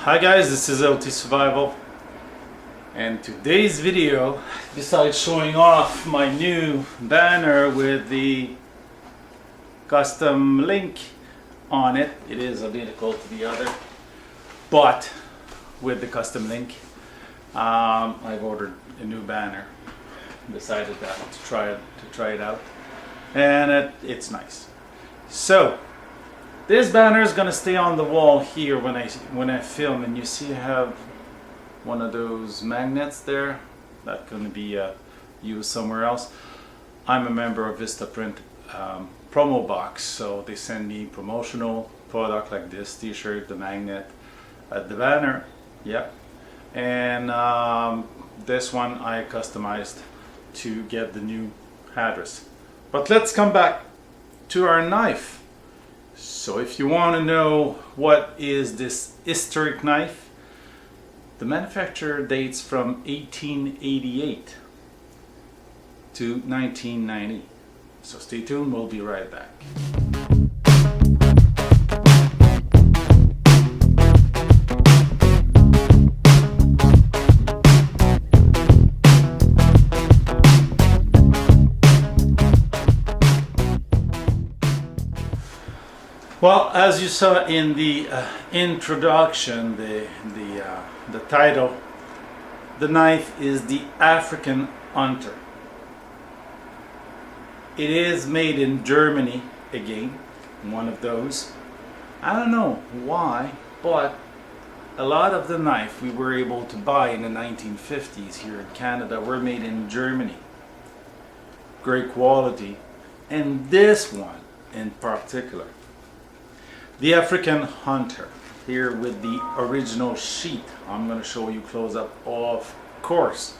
Hi guys, this is LT Survival, and today's video, besides showing off my new banner with the custom link on it, it is identical to the other, but with the custom link, I've ordered a new banner. Decided that to try it out, and it's nice. So this banner is gonna stay on the wall here when I film, and you see I have one of those magnets there that's gonna be used somewhere else. I'm a member of Vistaprint promo box, so they send me promotional product like this t-shirt, the magnet, the banner, yeah, and this one I customized to get the new address. But let's come back to our knife. So if you want to know what is this Hystoric knife, the manufacturer dates from 1888 to 1990. So stay tuned, we'll be right back. Well, as you saw in the introduction, the title, the knife is the African Hunter. It is made in Germany again, one of those. I don't know why, but a lot of the knife we were able to buy in the 1950s here in Canada were made in Germany. Great quality, and this one in particular. The African Hunter, here with the original sheet. I'm going to show you close up, of course.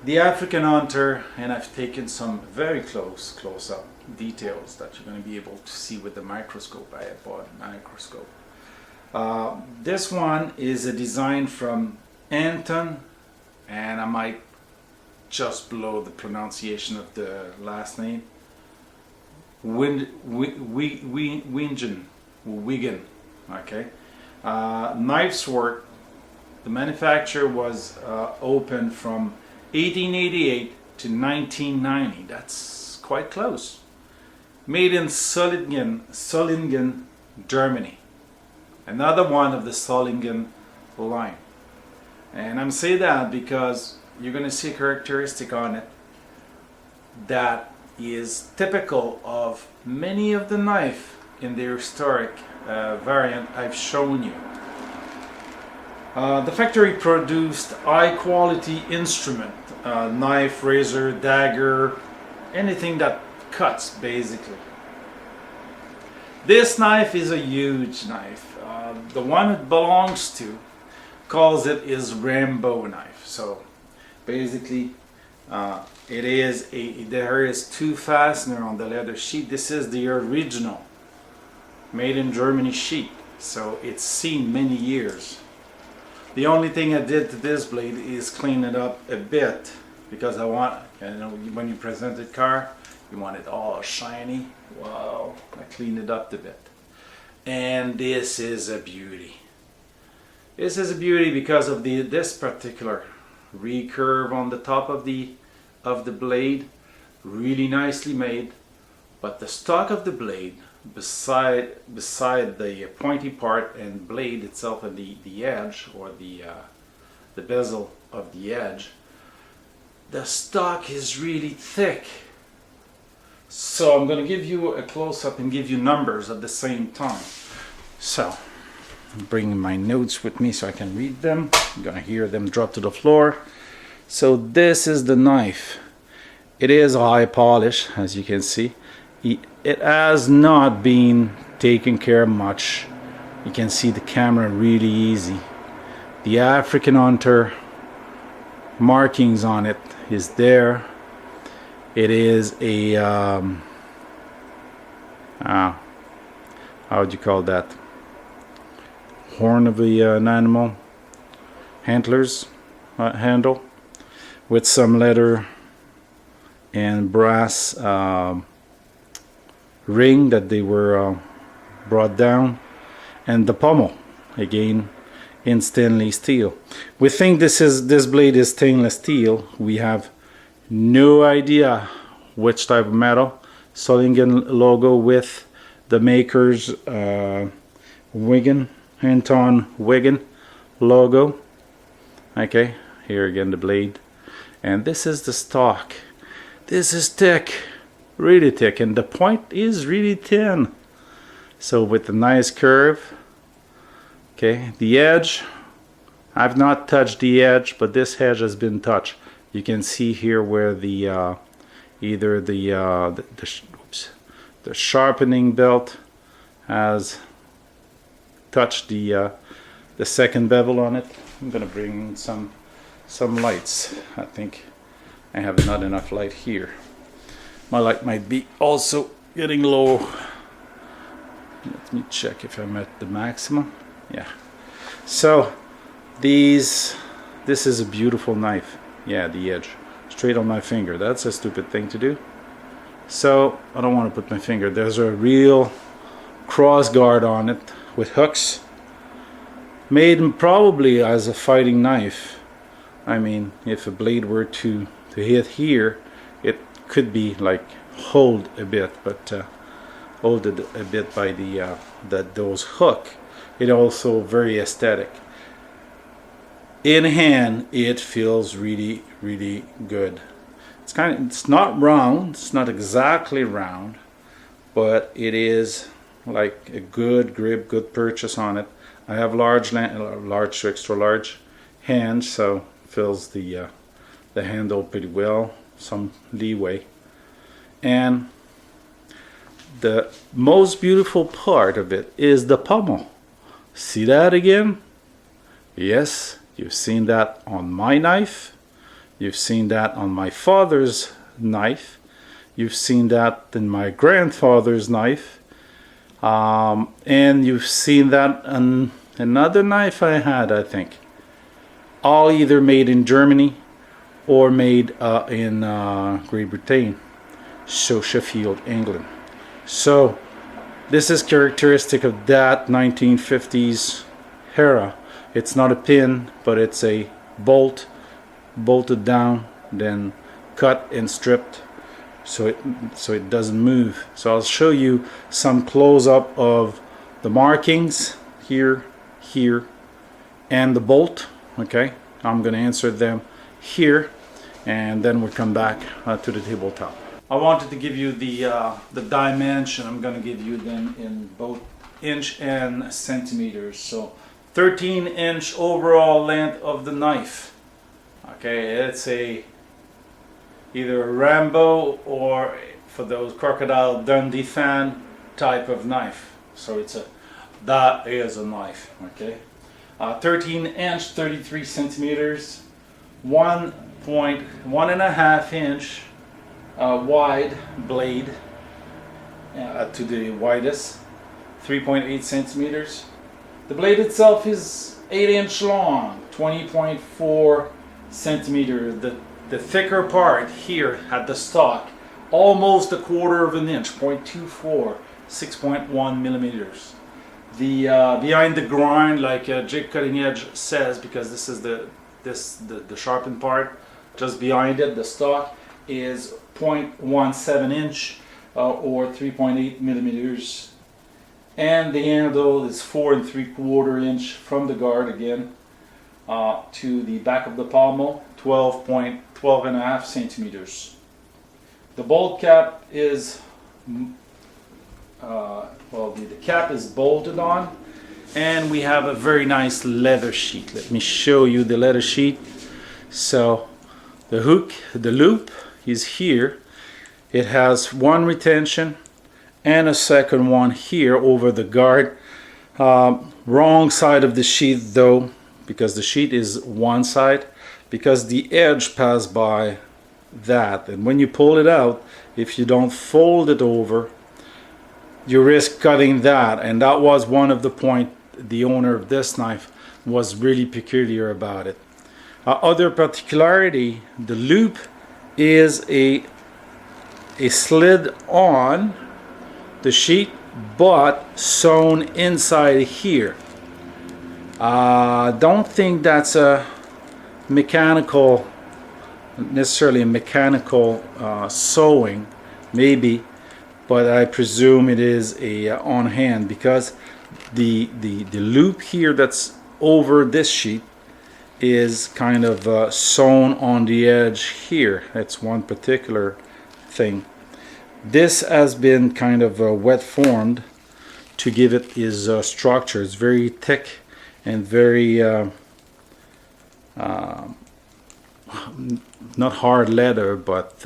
The African Hunter, and I've taken some very close up details that you're going to be able to see with the microscope. I have bought a microscope. This one is a design from Anton, and I might just blow the pronunciation of the last name. Wingen, okay. Knife's work, the manufacturer was open from 1888 to 1990. That's quite close. Made in Solingen, Germany. Another one of the Solingen line. And I'm saying that because you're going to see a characteristic on it that is typical of many of the knife in the Hystoric variant I've shown you. The factory produced high quality instrument, knife, razor, dagger, anything that cuts basically. This knife is a huge knife. The one it belongs to calls it his Rambo knife. So basically there is two fasteners on the leather sheet. This is the original made in Germany sheet, so it's seen many years. The only thing I did to this blade is clean it up a bit, because I want, you know, when you present a car, you want it all shiny. Wow, I cleaned it up a bit, and this is a beauty. This is a beauty because of this particular recurve on the top of the blade, really nicely made. But the stock of the blade, beside the pointy part and blade itself and the edge, or the bezel of the edge, the stock is really thick. So I'm going to give you a close-up and give you numbers at the same time. So I'm bringing my notes with me so I can read them. You're going to hear them drop to the floor. So this is the knife. It is a high polish, as you can see. It has not been taken care of much. You can see the camera really easy. The African Hunter markings on it is there. It is a how would you call that? Horn of an animal, antlers, handle, with some leather and brass ring that they were brought down, and the pommel again in stainless steel. We think this blade is stainless steel. We have no idea which type of metal. Solingen logo with the maker's Wingen, Anton Wingen logo. Okay, here again the blade, and this is the stock. This is thick, really thick, and the point is really thin. So with a nice curve. Okay, the edge, I've not touched the edge, but this edge has been touched. You can see here where the either the sharpening belt has touched the second bevel on it. I'm gonna bring some lights. I think I have not enough light here. My light might be also getting low. Let me check if I'm at the maximum. Yeah. So this is a beautiful knife. Yeah, the edge straight on my finger. That's a stupid thing to do. So I don't want to put my finger. There's a real cross guard on it with hooks, made probably as a fighting knife. I mean, if a blade were to hit here, it could be like hold a bit, but holded a bit by those hook. It also very aesthetic. In hand, it feels really, really good. It's not round. It's not exactly round, but it is like a good grip, good purchase on it. I have large to extra large hands, so fills the handle pretty well. Some leeway, and the most beautiful part of it is the pommel. See that again? Yes, you've seen that on my knife. You've seen that on my father's knife. You've seen that in my grandfather's knife. And you've seen that on another knife I had, I think. All either made in Germany or made in Great Britain. So Sheffield, England. So this is characteristic of that 1950s era. It's not a pin, but it's a bolt, bolted down, then cut and stripped, so it doesn't move. So I'll show you some close-up of the markings here, here, and the bolt. Okay, I'm going to insert them here, and then we'll come back to the tabletop. I wanted to give you the dimension. I'm going to give you them in both inch and centimeters. So 13-inch overall length of the knife. Okay, it's either a Rambo or, for those, Crocodile Dundee fan type of knife. So that is a knife. Okay, 13-inch, 33 centimeters, 1.5 inch wide blade to the widest, 3.8 centimeters. The blade itself is 8-inch long, 20.4 centimeters. The thicker part here at the stock, almost a quarter of an inch, 0.24, 6.1 millimeters. The behind the grind, like jig cutting edge says, because this is the sharpened part, just behind it, the stock is 0.17 inch or 3.8 millimeters, and the handle is 4 3/4 inch from the guard again to the back of the pommel, 12.5 centimeters. The bolt cap is the cap is bolted on, and we have a very nice leather sheet. Let me show you the leather sheet. So the hook, the loop is here. It has one retention and a second one here over the guard. Wrong side of the sheet though, because the sheet is one side, because the edge passed by that, and when you pull it out, if you don't fold it over, you risk cutting that. And that was one of the point the owner of this knife was really peculiar about it. Other particularity, the loop is a slid on the sheet but sewn inside here. Don't think that's a mechanical, necessarily a mechanical sewing, maybe, but I presume it is a on hand, because the loop here that's over this sheet is kind of sewn on the edge here. That's one particular thing. This has been kind of wet formed to give it its structure. It's very thick and very not hard leather, but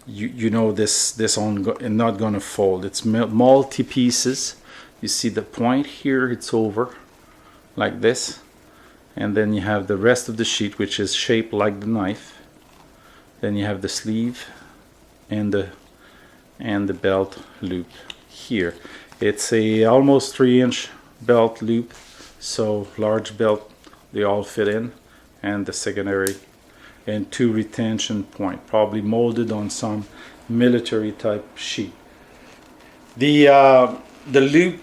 you know this not gonna fold. It's multi pieces. You see the point here, it's over like this, and then you have the rest of the sheet, which is shaped like the knife. Then you have the sleeve and the belt loop here. It's a almost 3-inch belt loop, so large belt, they all fit in, and the secondary and 2 retention point, probably molded on some military type sheet. The loop,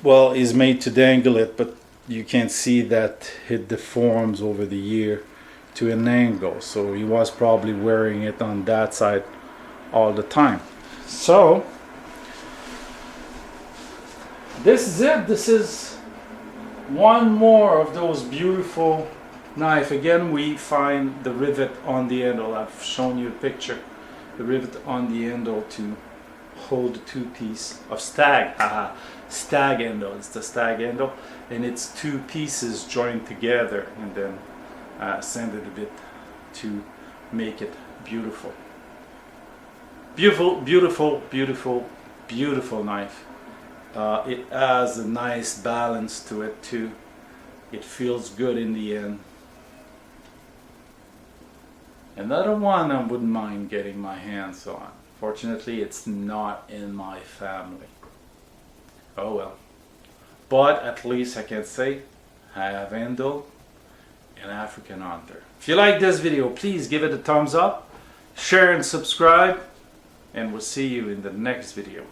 well, is made to dangle it, but you can see that it deforms over the year to an angle, so he was probably wearing it on that side all the time. So this is it. This is one more of those beautiful knife. Again, we find the rivet on the handle. I've shown you a picture. The rivet on the handle to hold the 2-piece of stag. Stag handle. It's the stag handle, and it's 2 pieces joined together and then sanded a bit to make it beautiful. Beautiful, beautiful, beautiful, beautiful knife. It has a nice balance to it too. It feels good in the end. Another one I wouldn't mind getting my hands on. Fortunately, it's not in my family. Oh well. But at least I can say I have handled an African hunter. If you like this video, please give it a thumbs up, share and subscribe, and we'll see you in the next video.